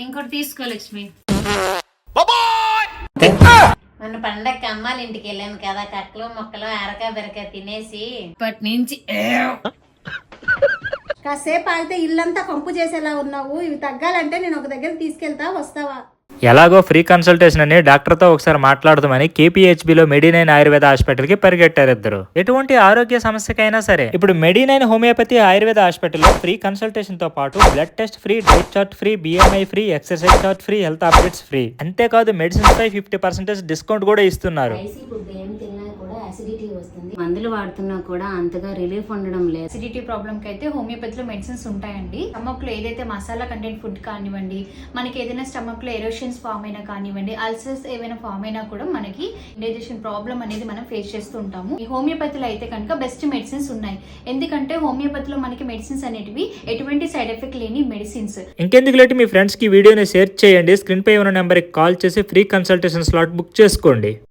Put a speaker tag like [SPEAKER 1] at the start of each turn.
[SPEAKER 1] ఇంకోటి తీసుకో లక్ష్మి.
[SPEAKER 2] మన పండగకి అమ్మాళ్ళ ఇంటికి వెళ్ళాను కదా, కక్కలు మొక్కలు అరక బెరక తినేసి
[SPEAKER 1] ఇప్పటి నుంచి
[SPEAKER 3] కాసేపు ఆగితే ఇల్లంతా కంపు చేసేలా ఉన్నావు. ఇవి తగ్గాలంటే నేను ఒక దగ్గర తీసుకెళ్తా, వస్తావా?
[SPEAKER 4] ఎలాగో ఫ్రీ కన్సల్టేషన్ అని డాక్టర్తో ఒకసారి మాట్లాడదామని కేపీహెచ్బిలో మెడి9 ఆయుర్వేద హాస్పిటల్కి పరిగెట్టారు ఇద్దరు. ఎటువంటి ఆరోగ్య సమస్యకైనా సరే ఇప్పుడు మెడి9 హోమియోపతి ఆయుర్వేద హాస్పిటల్లో ఫ్రీ కన్సల్టేషన్ తో పాటు blood test free, diet chart free, BMI free, exercise chart free, health updates free. అంతేకాదు మెడిసిన్స్ పై 50% డిస్కౌంట్ కూడా ఇస్తున్నారు.
[SPEAKER 2] స్పైసీ ఫుడ్ ఏం తిన్నా కూడా అసిడిటీ వస్తుంది. మందులు వాడుతున్నా కూడా అంతగా రిలీఫ్ ఉండడం లేదు.
[SPEAKER 1] అసిడిటీ ప్రాబ్లమ్ కి అయితే హోమియోపతిలో మెడిసిన్స్ ఉంటాయండి. స్టమక్ లో ఏదైతే మసాలా కంటెంట్ ఫుడ్ కానివ్వండి, మనకి ఏదైనా స్టమక్ లో ఎరోషన్స్ ఫామ్ అయినా కానివ్వండి, అల్సర్స్ ఏమైనా ఫామ్ అయినా కూడా మనకి డైజెషన్ ప్రాబ్లమ్ అనేది మనం ఫేస్ చేస్తూ ఉంటాము. ఈ హోమియోపతిలో అయితే కనుక బెస్ట్ మెడిసిన్స్ ఉన్నాయి. ఎందుకంటే హోమియోపతిలో మనకి మెడిసిన్స్ అనేటివి ఎటువంటి సైడ్ ఎఫెక్ట్ లేని మెడిసిన్స్.
[SPEAKER 4] ఇంకెందుకు లేట్ మీ ఫ్రెండ్స్ కి వీడియోని షేర్ చేయండి. స్క్రీన్ పై ఉన్న నెంబర్ కి కాల్ చేసి ఫ్రీ కన్సల్టేషన్ స్లాట్ బుక్ చేసుకోండి.